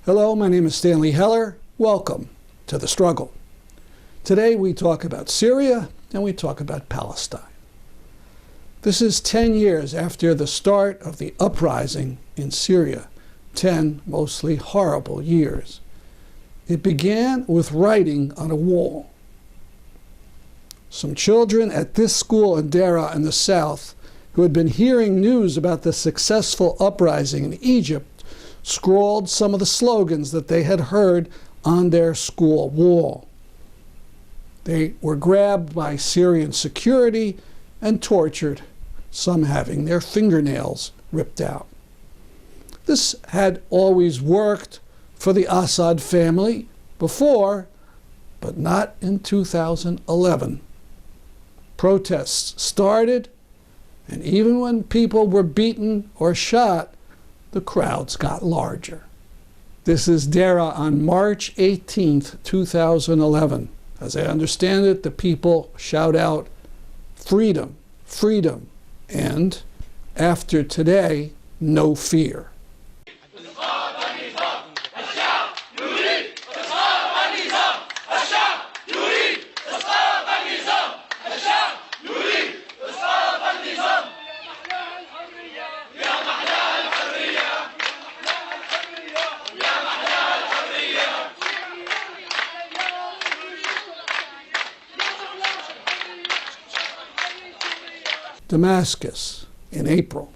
Hello, my name is Stanley Heller. Welcome to The Struggle. Today we talk about Syria and we talk about Palestine. This is 10 years after the start of the uprising in Syria, 10 mostly horrible years. It began with writing on a wall. Some children at this school in Daraa in the south, who had been hearing news about the successful uprising in Egypt, scrawled some of the slogans that they had heard on their school wall. They were grabbed by Syrian security and tortured, some having their fingernails ripped out. This had always worked for the Assad family before, but not in 2011. Protests started, and even when people were beaten or shot, the crowds got larger. This is Daraa on March 18th, 2011. As I understand it, the people shout out, "Freedom, freedom," and after today, no fear. Damascus in April.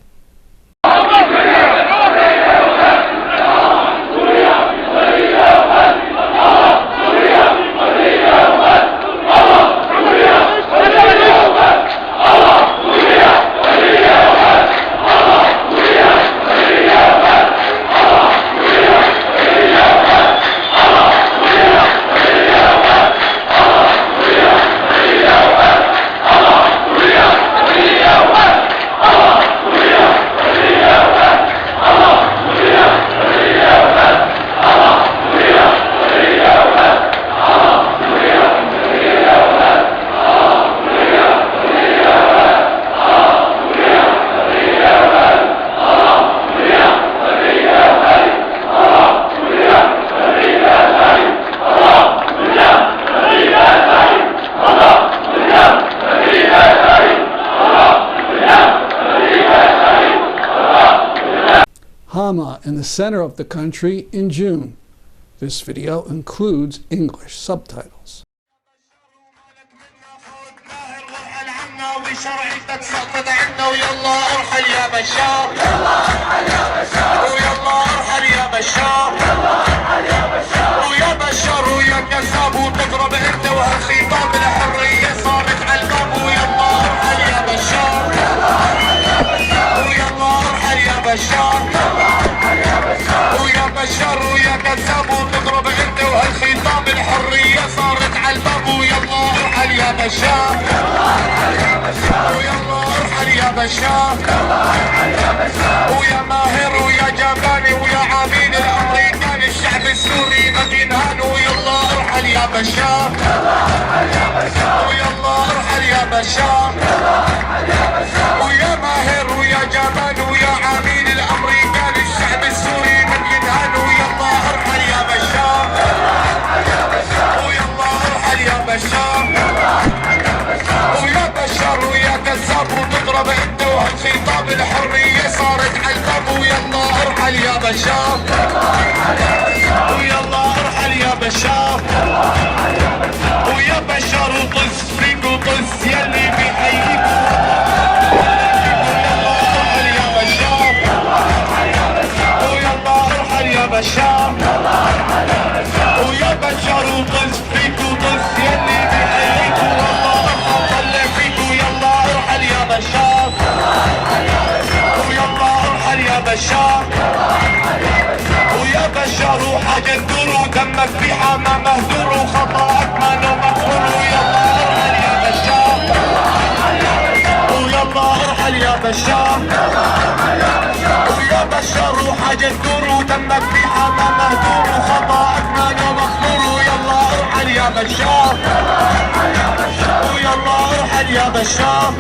Hama in the center of the country in June. This video includes English subtitles. ويا بشر ويا كذاب وتضرب انت وهالخيطان بالحرية صارت على الباب ويلا ارحل يا بشار ويلا ارحل يا بشار ويا ماهر ويا جاباني ويا عميد الامريكان الشعب السوري ما بينهان ويلا ارحل يا بشار ويلا ارحل يا بشار ويا ماهر ويا جاباني ويا عميد الامريكان الشعب السوري ما بينهان ويلا ارحل يا بشار ويلا ارحل يا بشار ويا بشار ويا كذاب وتضرب انت وهالخطاب الحرية صارت على الباب ويلا ارحل يا بشار ويلا ارحل يا بشار ويا بشار وطز فيك وطز يلي بيحييك ويلا ارحل يا بشار ويلا ارحل يا بشار ويا بشار وطز فيك وطز يلي بيحييك والله ارحل طلع فيك ويلا ارحل يا بشار ويلا ارحل يا بشار ويا بشار وحاجة تدور ودمك في حما مهدور وخطأك ما له مغفور ويلا ارحل يا بشار ويلا ارحل يا بشار ويا بشار وحاجة تدور ودمك في حما مهدور وخطأك ما له مغفور ويلا ارحل يا بشار ويلا ارحل يا بشار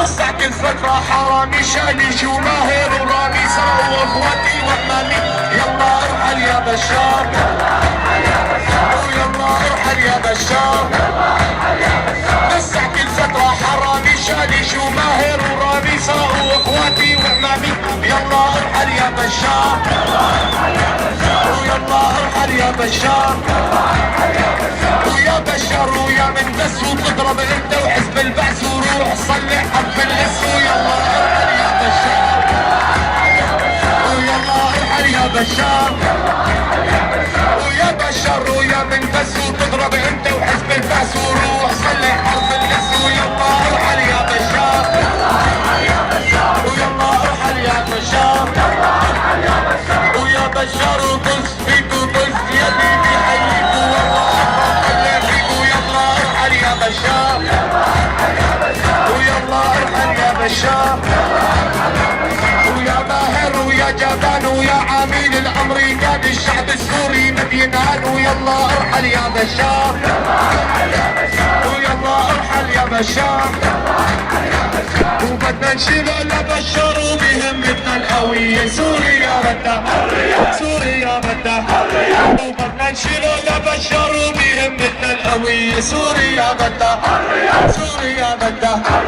مستعجل فترة حرامي شالي شو ماهر ورامي سرقوا اخواتي وامامي يلا بشار مسحت الفترة حرامي شادي شو ماهر ورامي صاروا اخواتي وعمامي يلا ارحل يا بشار ويلا ارحل يا بشار ويا بشار ويا من بس وتضرب انت وحزب البعث وروح صلح حرف الاس ويلا ارحل يا بشار ويلا ارحل يا بشار ويا بشار ويا من بس وتضرب انت وحزب البعث وروح صلح حرف الاس ويلا ارحل يا بشار ويلا ارحل يا بشار ويا بشار وطز فيكو طز يلي بيحييكو والله خلي فيكو يلا ارحل يا بشار ويلا ارحل يا بشار ويا باهر ويا جبان ويا عميل الامريكان الشعب السوري مدينان ويلا ارحل يا بشار ويلا ارحل يا بشار وبدنا نشيل لبشار وبهمتنا القوية سوريا بدها سوريا بدها وبدنا نشيل لبشار وبهمتنا القوية سوريا بدها سوريا بدها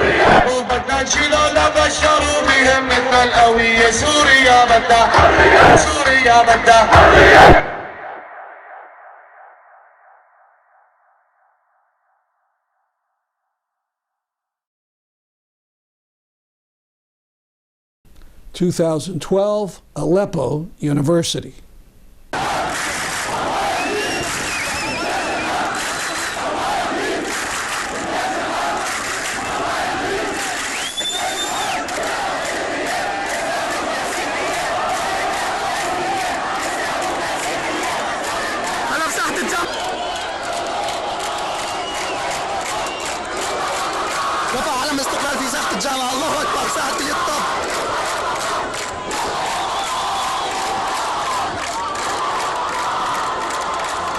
وبدنا نشيل لبشار وبهمتنا القوية سوريا بدها سوريا بدها 2012, Aleppo University. رفع علم استقلال في ساحة الجامعة. الله أكبر. ساحة الطب.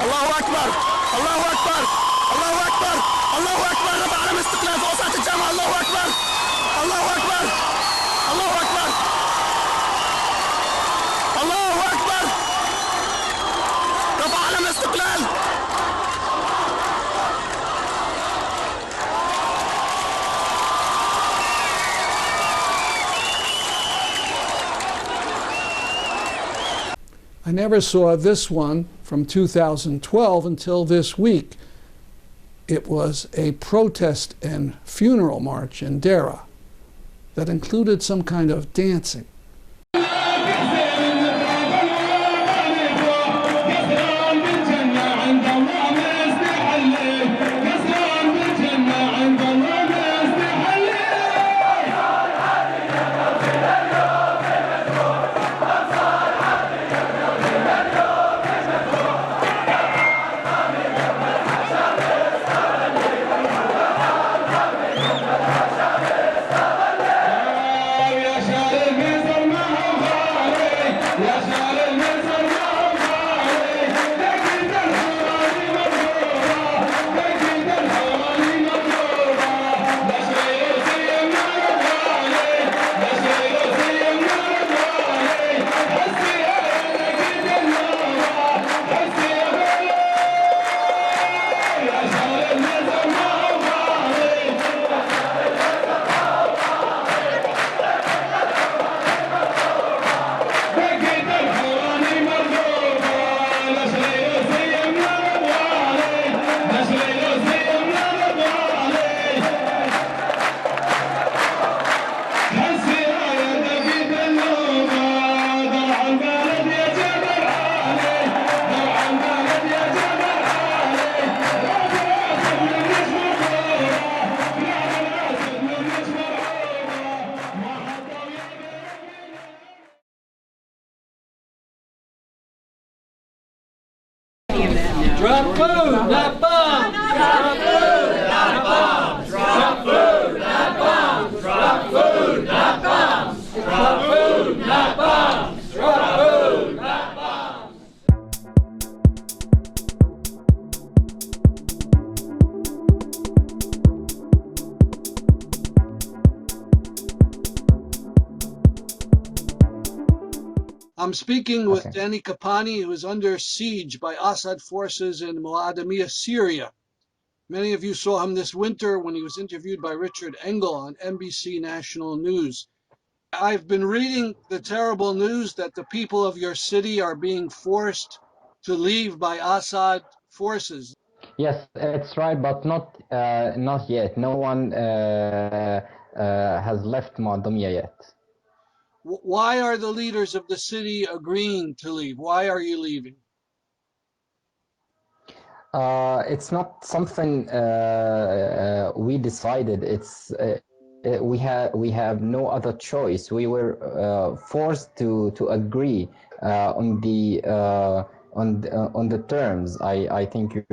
الله أكبر. الله أكبر. الله أكبر. الله أكبر. رفع علم استقلال فوق ساحة الجامعة. الله أكبر. الله أكبر. الله أكبر. الله أكبر. رفع علم استقلال. I never saw this one from 2012 until this week. It was a protest and funeral march in Daraa that included some kind of dancing. Drop food, not bombs. Drop food, not bombs. Drop food, not bombs. Drop food, not bombs. Drop food, not bombs. Drop food, not bombs. I'm speaking with Dani Qappani, who is under siege by Assad forces in Muadamiyah, Syria. Many of you saw him this winter when he was interviewed by Richard Engel on NBC National News. I've been reading the terrible news that the people of your city are being forced to leave by Assad forces. Yes, it's right, but not yet. No one has left Mardamia yet. Why are the leaders of the city agreeing to leave? Why are you leaving? It's not something we decided. It's we have no other choice. We were forced to agree on the terms. I think you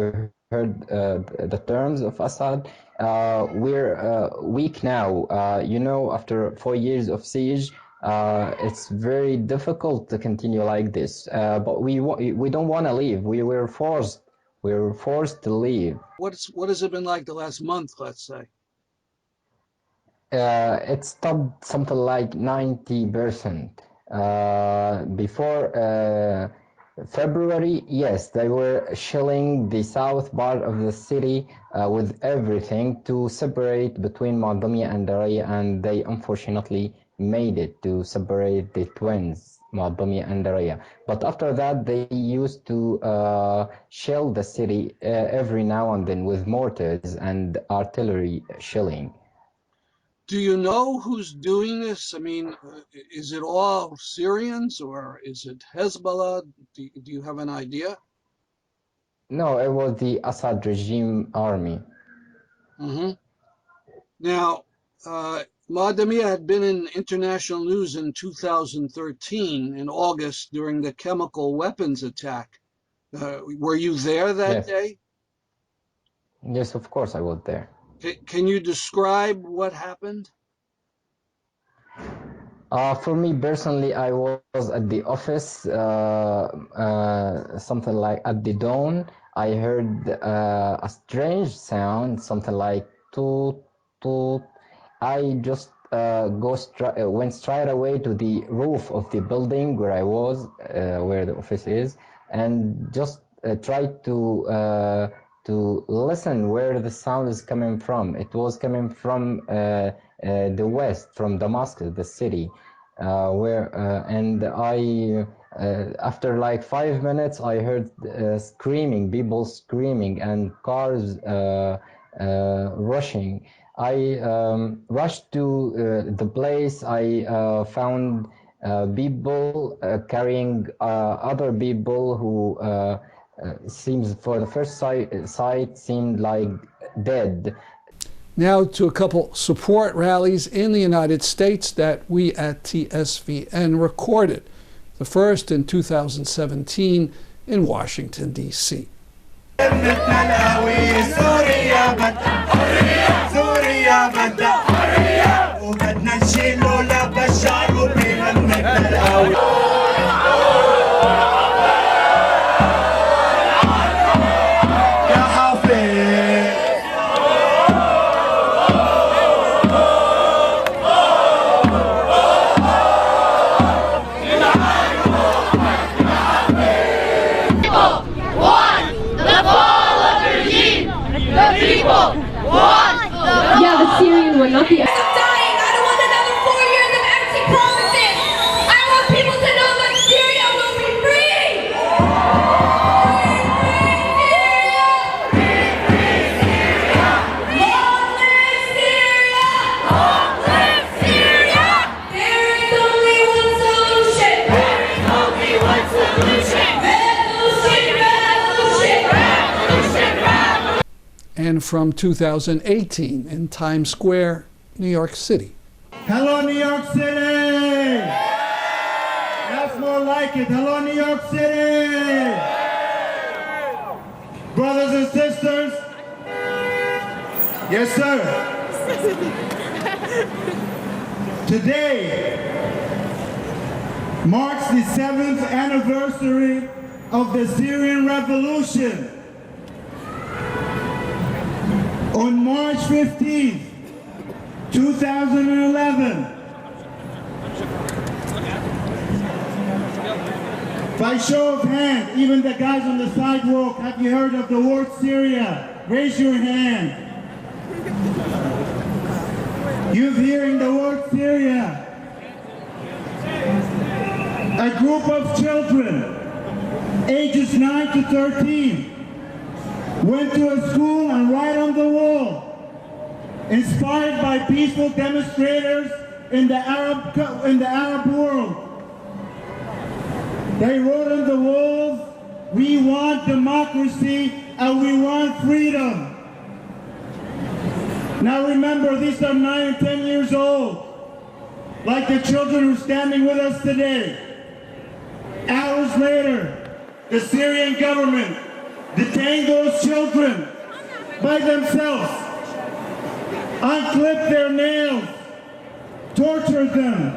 heard the terms of Assad. We're weak now. After 4 years of siege, it's very difficult to continue like this. But we don't want to leave. We were forced. We were forced to leave. What has it been like the last month, let's say? It stopped something like 90%. Before February, yes, they were shelling the south part of the city with everything to separate between Mardamia and Daraa, and they unfortunately made it to separate the twins, Mardamia and Daraa. But after that, they used to shell the city every now and then with mortars and artillery shelling. Do you know who's doing this? I mean, is it all Syrians or is it Hezbollah? Do you have an idea? No, it was the Assad regime army. Mm-hmm. Now, Mardamia had been in international news in 2013 in August during the chemical weapons attack. Were you there that day? Yes, of course I was there. Can you describe what happened? For me personally, I was at the office, something like at the dawn. I heard a strange sound, something like toot, toot. I just went straight away to the roof of the building where I was, where the office is, and just tried to listen where the sound is coming from. It was coming from the west, from Damascus, the city, and I, after like 5 minutes, I heard screaming, people screaming, and cars rushing. I rushed to the place. I found people carrying other people who seems, for the first sight, seemed like dead. Now to a couple support rallies in the United States that we at TSVN recorded. The first in 2017 in Washington, D.C. Yeah, the Syrian one, not the... I'm dying. I don't want another 4 years of empty promises. I want people to know that Syria will be free. Long live Syria! Long live Syria! There is only one solution. There is only one solution. Revolution, revolution, revolution, revolution. And from 2018 in Times Square, New York City. Hello, New York City! That's more like it. Hello, New York City! Brothers and sisters, yes, sir. Today marks the 7th anniversary of the Syrian Revolution. On March 15th, 2011, by show of hands, even the guys on the sidewalk, have you heard of the word Syria? raise your hand. You're hearing the word Syria. A group of children, ages 9 to 13, went to a school and right on the wall, inspired by peaceful demonstrators in the Arab world. They wrote on the walls, "We want democracy and we want freedom." Now remember, these are 9 and 10 years old, like the children who are standing with us today. Hours later, the Syrian government detained those children by themselves, unclipped their nails, tortured them.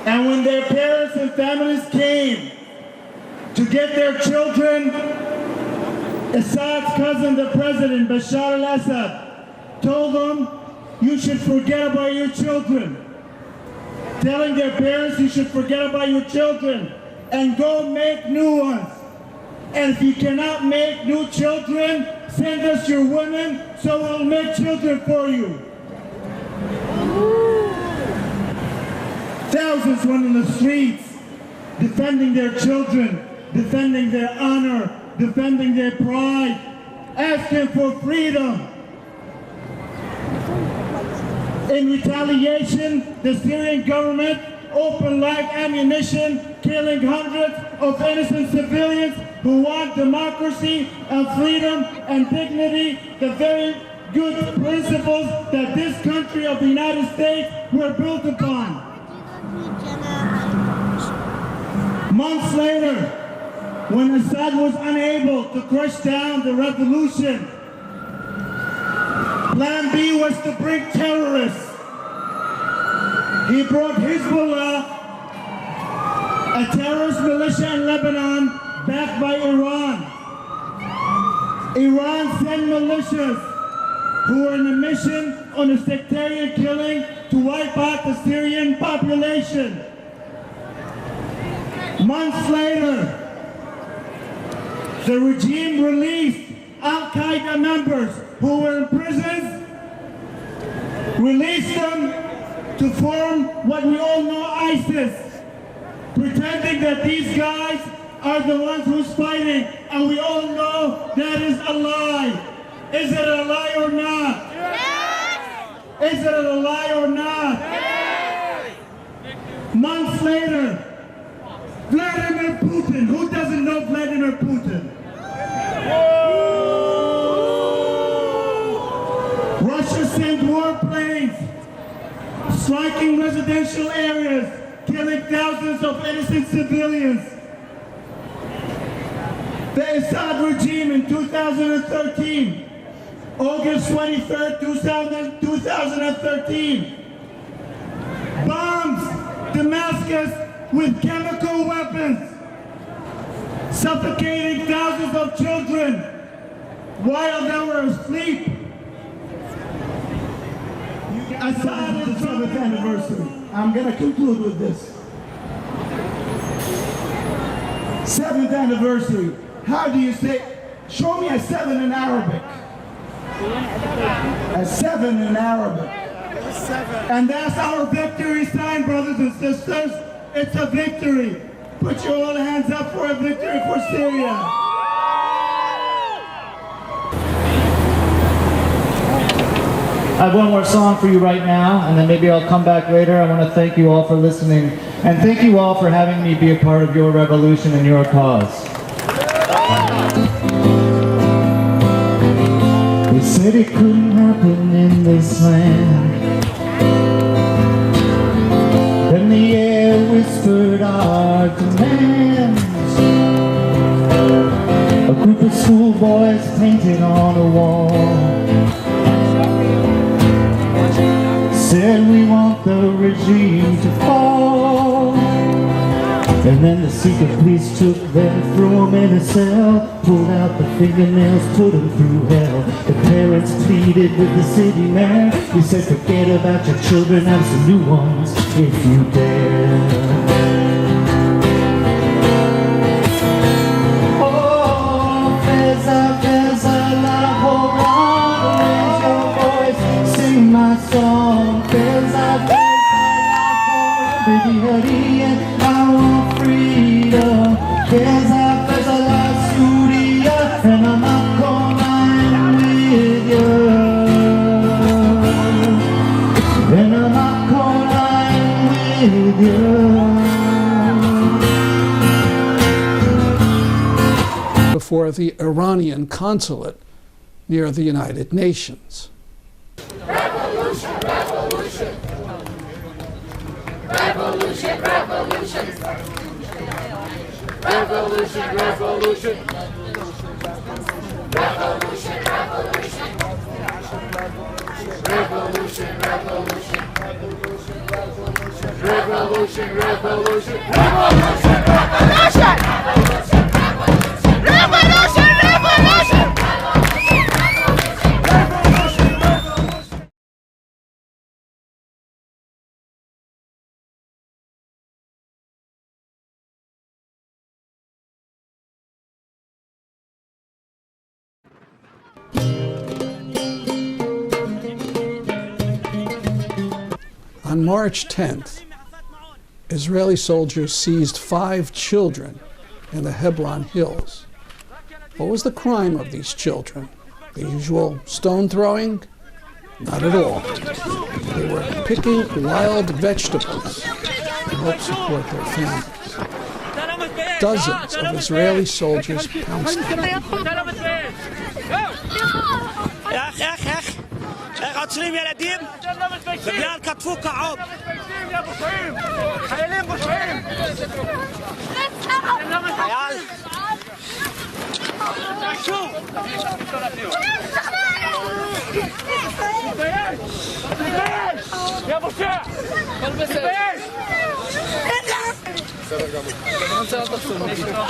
And when their parents and families came to get their children, Assad's cousin, the president, Bashar al-Assad, told them, "You should forget about your children." Telling their parents, "You should forget about your children and go make new ones. And if you cannot make new children, send us your women so we'll make children for you." Thousands went in the streets, defending their children, defending their honor, defending their pride, asking for freedom. In retaliation, the Syrian government opened live ammunition, killing hundreds of innocent civilians who want democracy and freedom and dignity, the very good principles that this country of the United States were built upon. Months later, when Assad was unable to crush down the revolution, Plan B was to bring terrorists. He brought Hezbollah, a terrorist militia in Lebanon, backed by Iran. Iran sent militias who were on a mission on a sectarian killing to wipe out the Syrian population. Months later, the regime released Al-Qaeda members who were in prisons, released them to form what we all know ISIS, pretending that these guys are the ones who's fighting, and we all know that is a lie. Is it a lie or not? Yes! Is it a lie or not? Yes! Months later, Vladimir Putin, who doesn't know Vladimir Putin? Russia sent warplanes, striking residential areas, killing thousands of innocent civilians. The Assad regime in 2013, August 23rd, 2013, bombs Damascus with chemical weapons, suffocating thousands of children while they were asleep. Assad is the 7th anniversary. I'm going to conclude with this. 7th anniversary. How do you say? Show me a 7 in Arabic. A 7 in Arabic. And that's our victory sign, brothers and sisters. It's a victory. Put your all hands up for a victory for Syria. I have one more song for you right now, and then maybe I'll come back later. I want to thank you all for listening, and thank you all for having me be a part of your revolution and your cause. They said it couldn't happen in this land. Then the air whispered our demands. A group of schoolboys painted on a wall said we want the regime to fall. And then the secret police took them, threw them in a cell, pulled out the fingernails, put them through hell. The parents pleaded with the city mayor. He said, forget about your children, have some new ones if you dare. Oh, Feza, Feza, بهدية I want freedom كذا فزلا سوريا and I'm not going with you and I'm not going with you. Before the Iranian consulate near the United Nations. Revolution, revolution. Revolution, revolution. Revolution, revolution. Revolution, revolution. Revolution, revolution. Revolution, revolution. Revolution, revolution. Revolution, revolution. On March 10th, Israeli soldiers seized 5 children in the Hebron Hills. What was the crime of these children? The usual stone throwing? Not at all. They were picking wild vegetables to help support their families. Dozens of Israeli soldiers pounced on them. عطشانين يا نديم بلال كتفوك كعوب خيالين بشعين خيال شو يا ابو شيخ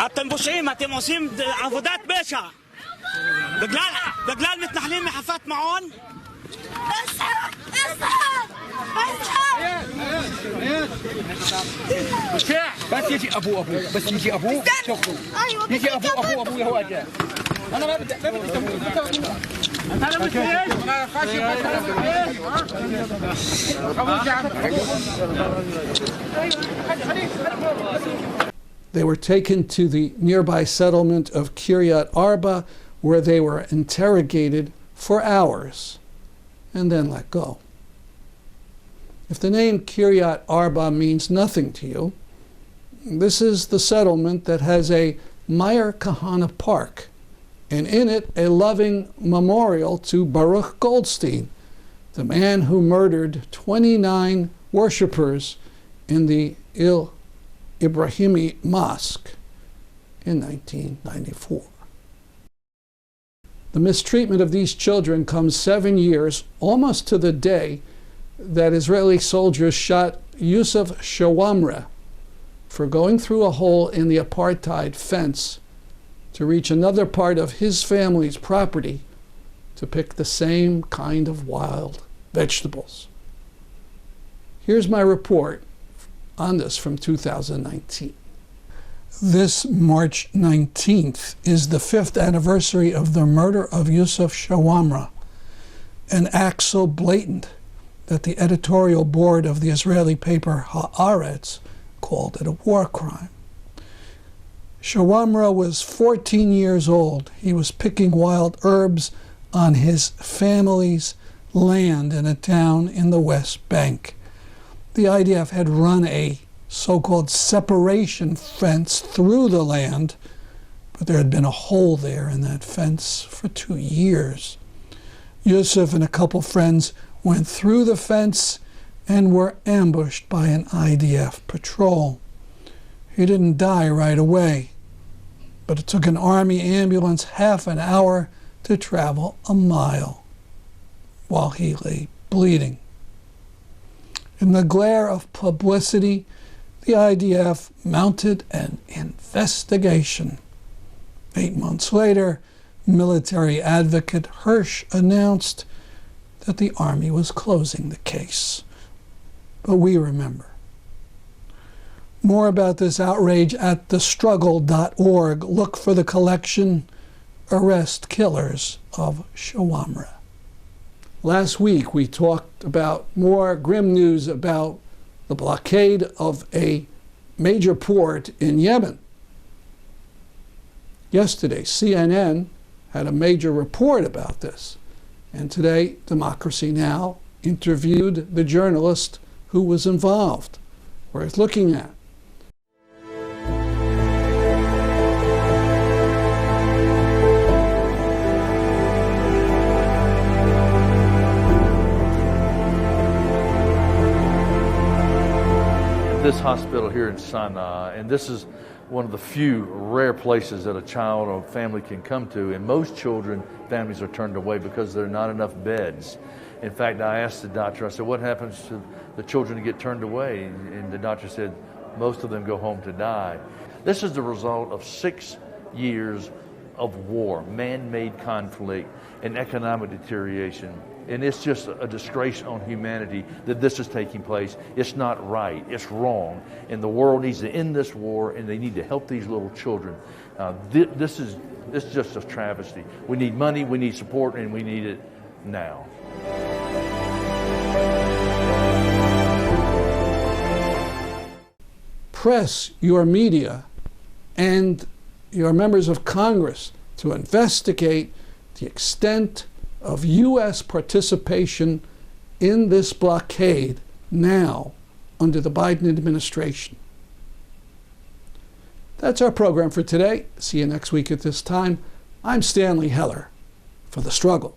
אתם פושעים, אתם עושים עבודת פשע בגלל מתנחלים מחפת מעון بس يجي ابوه بس يجي ابوه شوفوا يجي ابوه هو جاي انا ما بدي They were taken to the nearby settlement of Kiryat Arba, where they were interrogated for hours and then let go. If the name Kiryat Arba means nothing to you, this is the settlement that has a Meir Kahana Park, and in it a loving memorial to Baruch Goldstein, the man who murdered 29 worshippers in the Ibrahimi Mosque in 1994. The mistreatment of these children comes 7 years, almost to the day that Israeli soldiers shot Yususf Shawamreh for going through a hole in the apartheid fence to reach another part of his family's property to pick the same kind of wild vegetables. Here's my report on this from 2019. This March 19th is the 5th anniversary of the murder of Yususf Shawamreh, an act so blatant that the editorial board of the Israeli paper Haaretz called it a war crime. Shawamreh was 14 years old. He was picking wild herbs on his family's land in a town in the West Bank. The IDF had run a so-called separation fence through the land, but there had been a hole there in that fence for 2 years. Yususf and a couple friends went through the fence and were ambushed by an IDF patrol. He didn't die right away, but it took an army ambulance half an hour to travel a mile while he lay bleeding. In the glare of publicity, the IDF mounted an investigation. 8 months later, military advocate Hirsch announced that the army was closing the case. But we remember. More about this outrage at thestruggle.org. Look for the collection, Arrest Killers of Shawamreh. Last week we talked about more grim news about the blockade of a major port in Yemen. Yesterday, CNN had a major report about this. And today, Democracy Now! Interviewed the journalist who was involved. Worth looking at. This hospital here in Sana'a, and this is one of the few rare places that a child or family can come to, and most children, families are turned away because there are not enough beds. In fact, I asked the doctor, I said, what happens to the children who get turned away? And the doctor said, most of them go home to die. This is the result of 6 years of war, man-made conflict, and economic deterioration. And it's just a disgrace on humanity that this is taking place. It's not right, it's wrong. And the world needs to end this war, and they need to help these little children. This is just a travesty. We need money, we need support, and we need it now. Press your media and your members of Congress to investigate the extent of U.S. participation in this blockade now under the Biden administration. That's our program for today. See you next week at this time. I'm Stanley Heller for The Struggle.